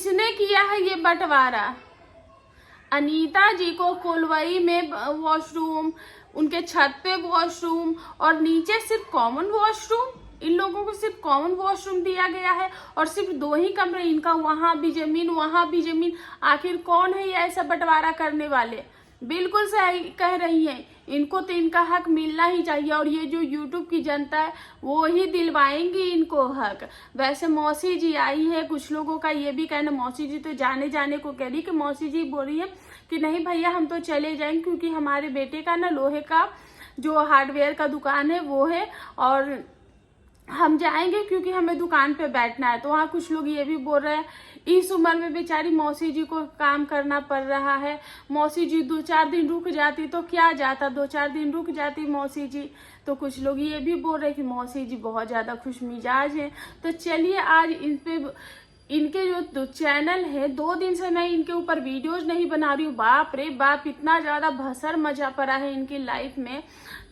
किसने किया है ये बंटवारा? अनीता जी को कोलवई में वॉशरूम, उनके छत पे वॉशरूम और नीचे सिर्फ कॉमन वॉशरूम। इन लोगों को सिर्फ कॉमन वॉशरूम दिया गया है और सिर्फ 2 ही कमरे, इनका वहां भी जमीन वहां भी जमीन। आखिर कौन है ये ऐसा बंटवारा करने वाले? बिल्कुल सही कह रही हैं, इनको तो इनका हक मिलना ही चाहिए और ये जो यूट्यूब की जनता है वो ही दिलवाएंगी इनको हक। वैसे मौसी जी आई है, कुछ लोगों का ये भी कहना, मौसी जी तो जाने जाने को कह रही कि मौसी जी बोल रही है कि नहीं भैया हम तो चले जाएंगे क्योंकि हमारे बेटे का ना लोहे का जो हार्डवेयर का दुकान है वो है और हम जाएंगे क्योंकि हमें दुकान पे बैठना है। तो वहाँ कुछ लोग ये भी बोल रहे हैं इस उम्र में बेचारी मौसी जी को काम करना पड़ रहा है, मौसी जी 2-4 दिन रुक जाती तो क्या जाता, 2-4 दिन रुक जाती मौसी जी। तो कुछ लोग ये भी बोल रहे हैं कि मौसी जी बहुत ज़्यादा खुश मिजाज है। तो चलिए आज इन पे इनके जो चैनल है 2 दिन से मैं इनके ऊपर वीडियोज नहीं बना रही हूँ। बाप रे बाप, इतना ज़्यादा भसर मचा पड़ा है इनकी लाइफ में।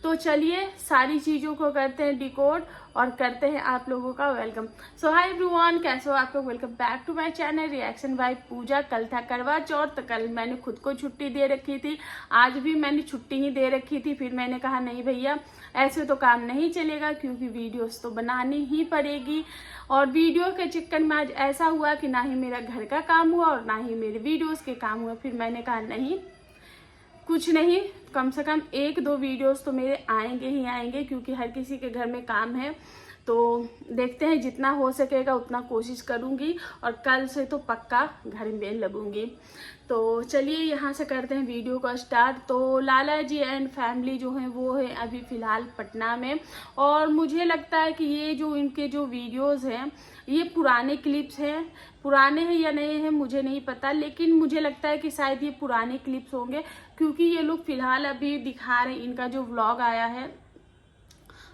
तो चलिए सारी चीज़ों को करते हैं डिकोड और करते हैं आप लोगों का वेलकम। सो हाय एवरीवन, कैसे हो आप लोग? Welcome back to my channel reaction by Pooja. कल था करवा चौथ, तो कल मैंने खुद को छुट्टी दे रखी थी, आज भी मैंने छुट्टी ही दे रखी थी। फिर मैंने कहा नहीं भैया ऐसे तो काम नहीं चलेगा क्योंकि वीडियोस तो बनानी ही पड़ेगी। और वीडियो के चक्कर में आज ऐसा हुआ कि ना ही मेरा घर का काम हुआ और ना ही मेरे वीडियोस के काम हुआ। फिर मैंने कहा नहीं, कुछ नहीं, कम से कम 1-2 वीडियोस तो मेरे आएंगे ही आएंगे क्योंकि हर किसी के घर में काम है। तो देखते हैं, जितना हो सकेगा उतना कोशिश करूंगी और कल से तो पक्का घर में लगूंगी। तो चलिए यहाँ से करते हैं वीडियो का स्टार्ट। तो लाला जी एंड फैमिली जो है वो है अभी फ़िलहाल पटना में और मुझे लगता है कि ये जो इनके जो वीडियोज़ हैं ये पुराने क्लिप्स हैं। पुराने हैं या नए हैं मुझे नहीं पता, लेकिन मुझे लगता है कि शायद ये पुराने क्लिप्स होंगे क्योंकि ये लोग फ़िलहाल अभी दिखा रहे हैं। इनका जो व्लॉग आया है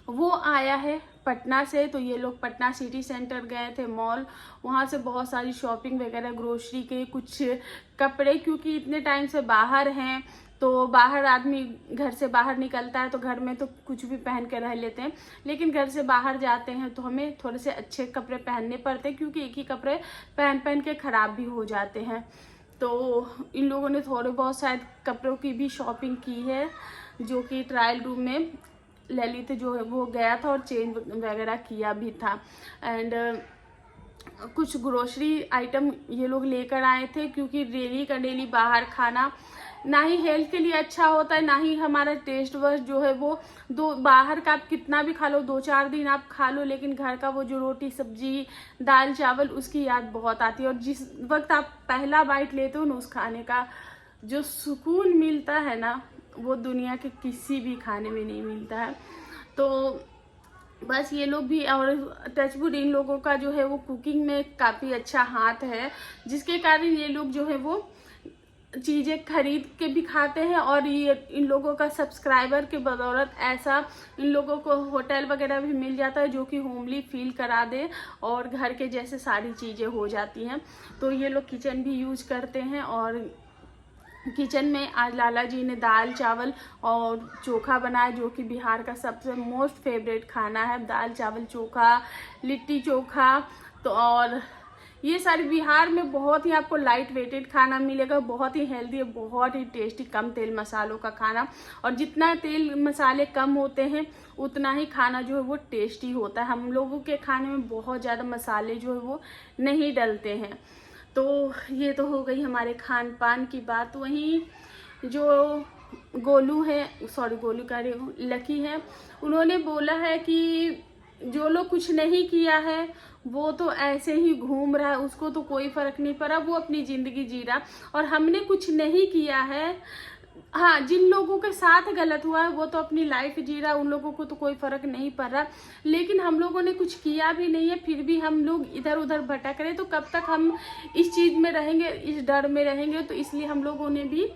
वो आया है पटना से। तो ये लोग पटना सिटी सेंटर गए थे मॉल, वहाँ से बहुत सारी शॉपिंग वगैरह, ग्रोसरी के कुछ कपड़े, क्योंकि इतने टाइम से बाहर हैं तो बाहर आदमी घर से बाहर निकलता है तो घर में तो कुछ भी पहन के रह लेते हैं, लेकिन घर से बाहर जाते हैं तो हमें थोड़े से अच्छे कपड़े पहनने पड़ते हैं क्योंकि एक ही कपड़े पहन पहन के ख़राब भी हो जाते हैं। तो इन लोगों ने थोड़े बहुत शायद कपड़ों की भी शॉपिंग की है, जो कि ट्रायल रूम में ललित जो है वो गया था और चेंज वगैरह किया भी था। एंड कुछ ग्रोसरी आइटम ये लोग लेकर आए थे क्योंकि डेली का डेली बाहर खाना ना ही हेल्थ के लिए अच्छा होता है, ना ही हमारा टेस्ट बस जो है वो बाहर का आप कितना भी खा लो, 2-4 दिन आप खा लो, लेकिन घर का वो जो रोटी सब्जी दाल चावल उसकी याद बहुत आती है। और जिस वक्त आप पहला बाइट लेते हो ना उस खाने का जो सुकून मिलता है ना वो दुनिया के किसी भी खाने में नहीं मिलता है। तो बस ये लोग भी, और टचवुड इन लोगों का जो है वो कुकिंग में काफ़ी अच्छा हाथ है, जिसके कारण ये लोग जो है वो चीज़ें खरीद के भी खाते हैं और ये इन लोगों का सब्सक्राइबर के बदौलत ऐसा इन लोगों को होटल वगैरह भी मिल जाता है जो कि होमली फील करा दे और घर के जैसे सारी चीज़ें हो जाती हैं। तो ये लोग किचन भी यूज करते हैं और किचन में आज लाला जी ने दाल चावल और चोखा बनाया जो कि बिहार का सबसे मोस्ट फेवरेट खाना है। दाल चावल चोखा, लिट्टी चोखा, तो और ये सारे बिहार में बहुत ही आपको लाइट वेटेड खाना मिलेगा, बहुत ही हेल्दी, बहुत ही टेस्टी, कम तेल मसालों का खाना। और जितना तेल मसाले कम होते हैं उतना ही खाना जो है वो टेस्टी होता है। हम लोगों के खाने में बहुत ज़्यादा मसाले जो है वो नहीं डलते हैं। तो ये तो हो गई हमारे खान पान की बात। वहीं जो गोलू है, सॉरी गोलू कह रही हूँ, लकी है, उन्होंने बोला है कि जो लोग कुछ नहीं किया है वो तो ऐसे ही घूम रहा है, उसको तो कोई फर्क नहीं पड़ा, वो अपनी ज़िंदगी जी रहा। और हमने कुछ नहीं किया है, हाँ जिन लोगों के साथ गलत हुआ है वो तो अपनी लाइफ जी रहा है, उन लोगों को तो कोई फर्क नहीं पड़ रहा। लेकिन हम लोगों ने कुछ किया भी नहीं है फिर भी हम लोग इधर उधर भटक रहे, तो कब तक हम इस चीज़ में रहेंगे, इस डर में रहेंगे। तो इसलिए हम लोगों ने भी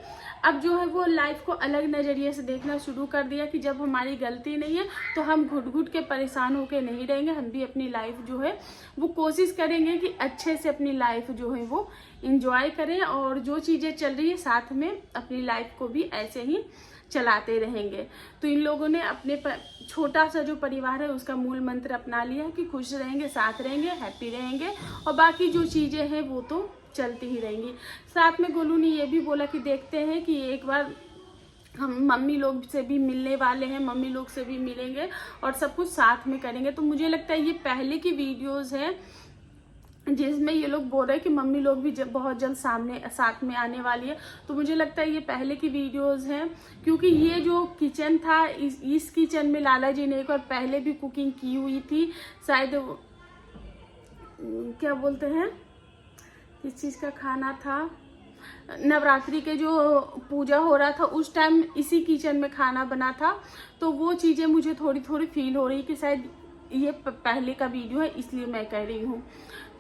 अब जो है वो लाइफ को अलग नज़रिए से देखना शुरू कर दिया कि जब हमारी गलती नहीं है तो हम घुट घुट के परेशान होकर नहीं रहेंगे। हम भी अपनी लाइफ जो है वो कोशिश करेंगे कि अच्छे से अपनी लाइफ जो है वो इंजॉय करें और जो चीज़ें चल रही है साथ में अपनी लाइफ को भी ऐसे ही चलाते रहेंगे। तो इन लोगों ने अपने छोटा सा जो परिवार है उसका मूल मंत्र अपना लिया है कि खुश रहेंगे, साथ रहेंगे, हैप्पी रहेंगे, और बाकी जो चीज़ें हैं वो तो चलती ही रहेंगी। साथ में गोलू ने ये भी बोला कि देखते हैं कि एक बार हम मम्मी लोग से भी मिलने वाले हैं, मम्मी लोग से भी मिलेंगे और सब कुछ साथ में करेंगे। तो मुझे लगता है ये पहले की वीडियोस हैं जिसमें ये लोग बोल रहे हैं कि मम्मी लोग भी बहुत जल्द साथ में आने वाली है। तो मुझे लगता है ये पहले की वीडियोस हैं, क्योंकि ये जो किचन था इस किचन में लाला जी ने एक बार पहले भी कुकिंग की हुई थी। शायद क्या बोलते हैं, किस चीज़ का खाना था, नवरात्रि के जो पूजा हो रहा था उस टाइम इसी किचन में खाना बना था। तो वो चीज़ें मुझे थोड़ी थोड़ी फील हो रही कि शायद ये पहले का वीडियो है, इसलिए मैं कह रही हूँ।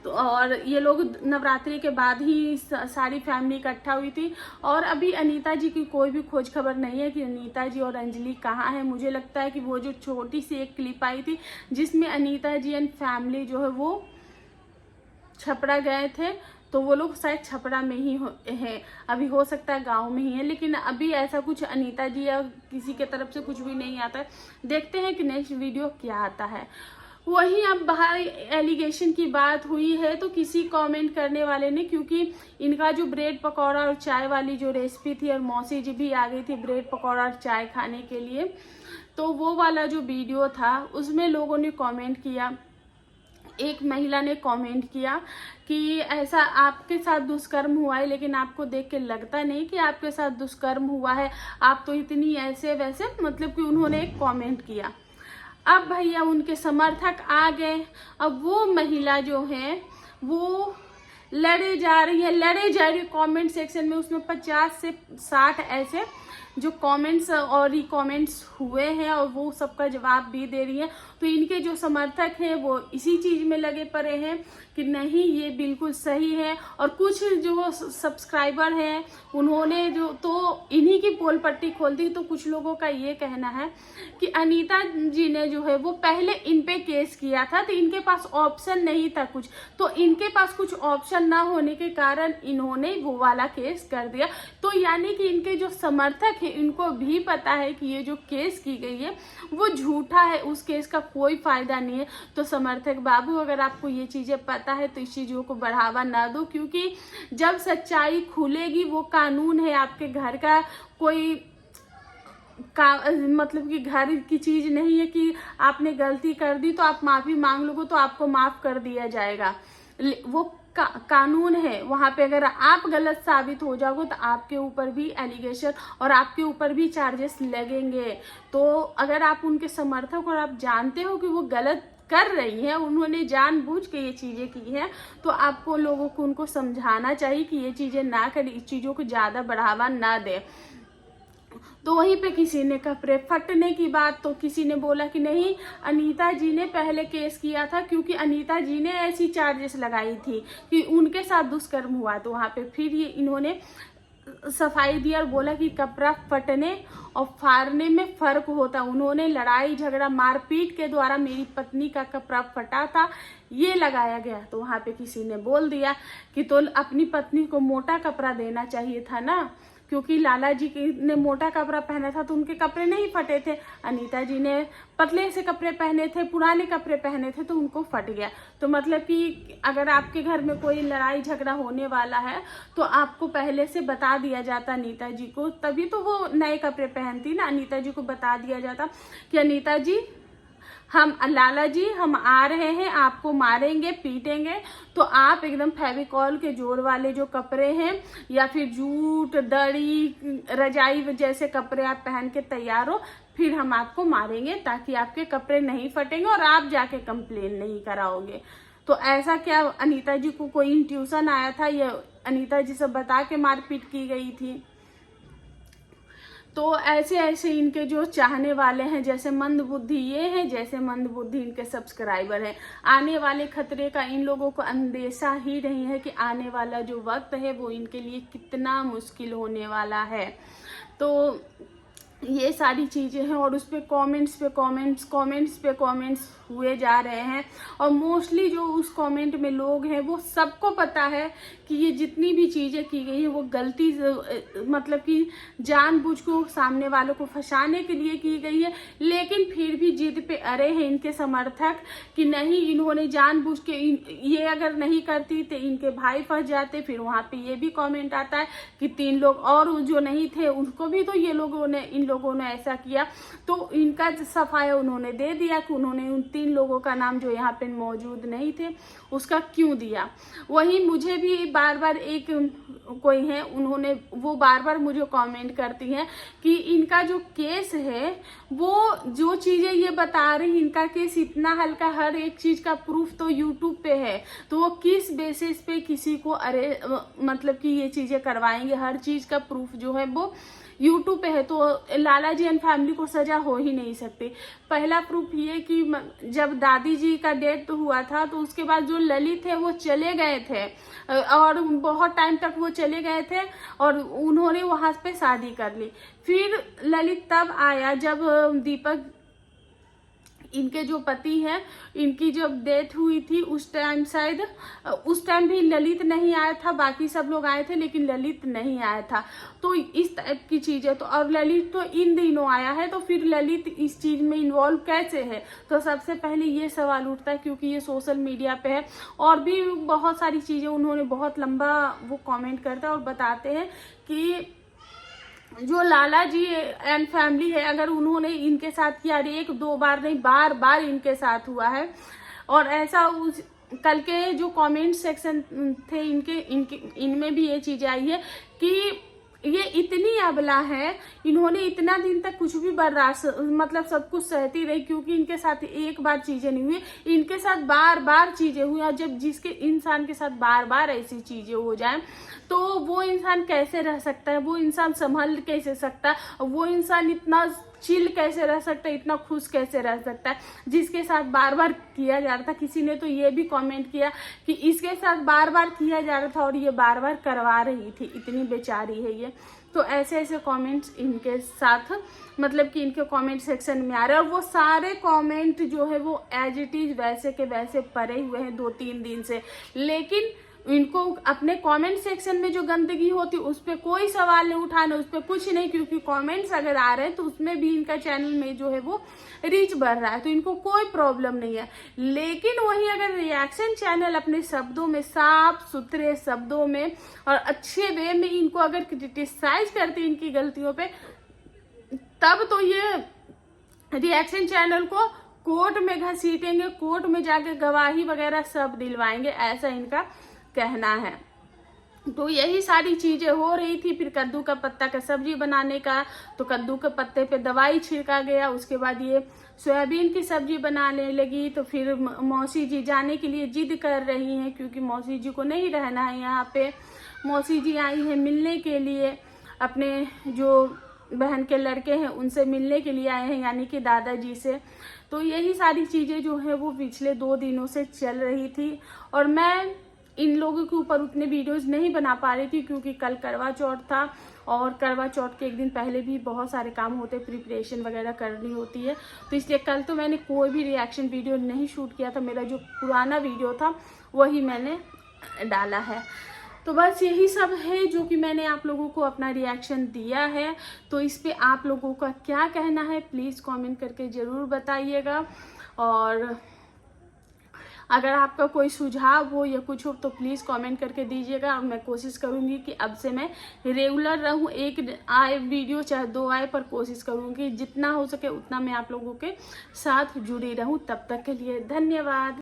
तो और ये लोग नवरात्रि के बाद ही सारी फैमिली इकट्ठा हुई थी, और अभी अनीता जी की कोई भी खोज खबर नहीं है कि अनीता जी और अंजलि कहाँ है। मुझे लगता है कि वो जो छोटी सी एक क्लिप आई थी जिसमें अनीता जी एंड फैमिली जो है वो छपरा गए थे, तो वो लोग शायद छपरा में ही हैं। अभी हो सकता है गांव में ही है, लेकिन अभी ऐसा कुछ अनीता जी या किसी के तरफ से कुछ भी नहीं आता है। देखते हैं कि नेक्स्ट वीडियो क्या आता है। वहीं अब बाहर एलिगेशन की बात हुई है तो किसी कमेंट करने वाले ने, क्योंकि इनका जो ब्रेड पकौड़ा और चाय वाली जो रेसिपी थी, और मौसी जी भी आ गई थी ब्रेड पकौड़ा और चाय खाने के लिए, तो वो वाला जो वीडियो था उसमें लोगों ने कमेंट किया। एक महिला ने कमेंट किया कि ऐसा आपके साथ दुष्कर्म हुआ है, लेकिन आपको देख के लगता नहीं कि आपके साथ दुष्कर्म हुआ है, आप तो इतनी ऐसे वैसे, मतलब कि उन्होंने एक कमेंट किया। अब भैया उनके समर्थक आ गए। अब वो महिला जो है वो लड़े जा रही है कमेंट सेक्शन में। उसमें 50 से 60 ऐसे जो कमेंट्स और रिकमेंट्स हुए हैं, और वो सबका जवाब भी दे रही है। तो इनके जो समर्थक हैं वो इसी चीज में लगे पड़े हैं कि नहीं ये बिल्कुल सही है, और कुछ जो सब्सक्राइबर हैं उन्होंने जो तो इन्हीं की पोल पट्टी खोल दी। तो कुछ लोगों का ये कहना है कि अनीता जी ने जो है वो पहले इन पे केस किया था, तो इनके पास ऑप्शन नहीं था कुछ, तो इनके पास कुछ ऑप्शन ना होने के कारण इन्होंने वो वाला केस कर दिया। तो यानी कि इनके जो समर्थक है इनको भी पता है कि ये जो केस की गई है वो झूठा है, उस केस का कोई फायदा नहीं है। तो समर्थक बाबू, अगर आपको ये चीजें पता है तो इस चीजों को बढ़ावा ना दो, क्योंकि जब सच्चाई खुलेगी, वो कानून है आपके घर का, कोई मतलब कि घर की चीज नहीं है कि आपने गलती कर दी तो आप माफी मांग लोगे तो आपको माफ कर दिया जाएगा। वो कानून है, वहां पे अगर आप गलत साबित हो जाओगे तो आपके ऊपर भी एलिगेशन और आपके ऊपर भी चार्जेस लगेंगे। तो अगर आप उनके समर्थक और आप जानते हो कि वो गलत कर रही हैं, उन्होंने जानबूझ के ये चीजें की हैं, तो आपको लोगों को उनको समझाना चाहिए कि ये चीजें ना करें, इस चीजों को ज्यादा बढ़ावा ना दे। तो वहीं पे किसी ने कपड़े फटने की बात, तो किसी ने बोला कि नहीं अनीता जी ने पहले केस किया था, क्योंकि अनीता जी ने ऐसी चार्जेस लगाई थी कि उनके साथ दुष्कर्म हुआ। तो वहां पे फिर ये इन्होंने सफाई दी और बोला कि कपड़ा फटने और फाड़ने में फर्क होता। उन्होंने लड़ाई झगड़ा मारपीट के द्वारा मेरी पत्नी का कपड़ा फटा था, ये लगाया गया। तो वहां पे किसी ने बोल दिया कि तो अपनी पत्नी को मोटा कपड़ा देना चाहिए था ना, क्योंकि लाला जी ने मोटा कपड़ा पहना था तो उनके कपड़े नहीं फटे थे। अनीता जी ने पतले से कपड़े पहने थे, पुराने कपड़े पहने थे, तो उनको फट गया। तो मतलब कि अगर आपके घर में कोई लड़ाई झगड़ा होने वाला है तो आपको पहले से बता दिया जाता अनीता जी को, तभी तो वो नए कपड़े पहनती ना। अनीता जी को बता दिया जाता कि अनीता जी हम लाला जी हम आ रहे हैं, आपको मारेंगे पीटेंगे, तो आप एकदम फेविकॉल के जोर वाले जो कपड़े हैं या फिर जूट दड़ी रजाई जैसे कपड़े आप पहन के तैयार हो, फिर हम आपको मारेंगे ताकि आपके कपड़े नहीं फटेंगे और आप जाके कंप्लेन नहीं कराओगे। तो ऐसा क्या अनीता जी को कोई इंट्यूशन आया था, ये अनीता जी से बता के मारपीट की गई थी? तो ऐसे ऐसे इनके जो चाहने वाले हैं, जैसे मंद बुद्धि ये है, जैसे मंद बुद्धि इनके सब्सक्राइबर हैं। आने वाले खतरे का इन लोगों को अंदेशा ही नहीं है कि आने वाला जो वक्त है वो इनके लिए कितना मुश्किल होने वाला है। तो ये सारी चीजें हैं, और उस पर कमेंट्स पे कमेंट्स हुए जा रहे हैं। और मोस्टली जो उस कमेंट में लोग हैं वो सबको पता है कि ये जितनी भी चीज़ें की गई है वो गलती मतलब कि जानबूझ को सामने वालों को फंसाने के लिए की गई है। लेकिन फिर भी जिद पे अड़े हैं इनके समर्थक कि नहीं, इन्होंने जानबूझ के ये अगर नहीं करती तो इनके भाई फंस जाते। फिर वहाँ पे ये भी कमेंट आता है कि 3 लोग और जो नहीं थे उनको भी तो इन लोगों ने ऐसा किया। तो इनका सफाया उन्होंने दे दिया कि उन्होंने उन 3 लोगों का नाम जो यहाँ पे मौजूद नहीं थे उसका क्यों दिया। वहीं मुझे भी बार बार एक कोई है, उन्होंने वो बार बार मुझे कमेंट करती हैं कि इनका जो केस है वो जो चीज़ें ये बता रही, इनका केस इतना हल्का, हर एक चीज़ का प्रूफ तो यूट्यूब पे है, तो वो किस बेसिस पे किसी को मतलब कि ये चीज़ें करवाएंगे। हर चीज़ का प्रूफ जो है वो यूट्यूब पे है, तो लाला जी एंड फैमिली को सजा हो ही नहीं सकती। पहला प्रूफ ये कि जब दादी जी का डेथ हुआ था तो उसके बाद जो ललित है वो चले गए थे और बहुत टाइम तक वो चले गए थे और उन्होंने वहां पे शादी कर ली। फिर ललित तब आया जब दीपक, इनके जो पति हैं, इनकी जब डेथ हुई थी उस टाइम शायद उस टाइम भी ललित नहीं आया था, बाकी सब लोग आए थे लेकिन ललित नहीं आया था। तो इस टाइप की चीज़ है। तो और ललित तो इन दिनों आया है, तो फिर ललित इस चीज़ में इन्वॉल्व कैसे है? तो सबसे पहले ये सवाल उठता है क्योंकि ये सोशल मीडिया पे है और भी बहुत सारी चीज़ें उन्होंने बहुत लंबा वो कॉमेंट करते हैं और बताते हैं कि जो लाला जी एंड फैमिली है, अगर उन्होंने इनके साथ किया, 1-2 बार नहीं बार बार इनके साथ हुआ है। और ऐसा उस कल के जो कमेंट सेक्शन थे इनमें भी ये चीज़ आई है कि ये इतनी अबला है, इन्होंने इतना दिन तक कुछ भी बर्दाश्त मतलब सब कुछ सहती रही क्योंकि इनके साथ एक बार चीज़ें नहीं हुई, इनके साथ बार बार चीज़ें हुई। और जब जिसके इंसान के साथ बार बार ऐसी चीज़ें हो जाएं तो वो इंसान कैसे रह सकता है, वो इंसान संभल कैसे सकता है, वो इंसान इतना चिल कैसे रह सकता है, इतना खुश कैसे रह सकता है जिसके साथ बार बार किया जा रहा था। किसी ने तो ये भी कमेंट किया कि इसके साथ बार बार किया जा रहा था और ये बार बार करवा रही थी, इतनी बेचारी है ये। तो ऐसे ऐसे कमेंट्स इनके साथ मतलब कि इनके कमेंट सेक्शन में आ रहे हैं और वो सारे कमेंट जो है वो एज इट इज वैसे के वैसे पड़े हुए हैं 2-3 दिन से। लेकिन इनको अपने कमेंट सेक्शन में जो गंदगी होती है उस पर कोई सवाल नहीं उठाना, उस पर कुछ नहीं, क्योंकि कमेंट्स अगर आ रहे हैं तो उसमें भी इनका चैनल में जो है वो रीच बढ़ रहा है, तो इनको कोई प्रॉब्लम नहीं है। लेकिन वही अगर रिएक्शन चैनल अपने शब्दों में, साफ सुथरे शब्दों में और अच्छे वे में इनको अगर क्रिटिसाइज करते इनकी गलतियों पे, तब तो ये रिएक्शन चैनल को कोर्ट में घसीटेंगे, कोर्ट में जाके गवाही वगैरह सब दिलवाएंगे, ऐसा इनका कहना है। तो यही सारी चीजें हो रही थी। फिर कद्दू का पत्ता का सब्जी बनाने का, तो कद्दू के पत्ते पे दवाई छिड़का गया। उसके बाद ये सोयाबीन की सब्जी बनाने लगी, तो फिर मौसी जी जाने के लिए जिद कर रही हैं क्योंकि मौसी जी को नहीं रहना है यहाँ पे। मौसी जी आई हैं मिलने के लिए, अपने जो बहन के लड़के हैं उनसे मिलने के लिए आए हैं, यानी कि दादाजी से। तो यही सारी चीजें जो है वो पिछले 2 दिनों से चल रही थी और मैं इन लोगों के ऊपर उतने वीडियोस नहीं बना पा रही थी क्योंकि कल करवा चौथ था और करवा चौथ के एक दिन पहले भी बहुत सारे काम होते, प्रिपरेशन वगैरह करनी होती है। तो इसलिए कल तो मैंने कोई भी रिएक्शन वीडियो नहीं शूट किया था, मेरा जो पुराना वीडियो था वही मैंने डाला है। तो बस यही सब है जो कि मैंने आप लोगों को अपना रिएक्शन दिया है। तो इस पे आप लोगों का क्या कहना है प्लीज़ कमेंट करके ज़रूर बताइएगा। और अगर आपका कोई सुझाव हो या कुछ हो तो प्लीज़ कमेंट करके दीजिएगा और मैं कोशिश करूँगी कि अब से मैं रेगुलर रहूँ, एक आए वीडियो चाहे 2 आए पर कोशिश करूँगी जितना हो सके उतना मैं आप लोगों के साथ जुड़ी रहूँ। तब तक के लिए धन्यवाद।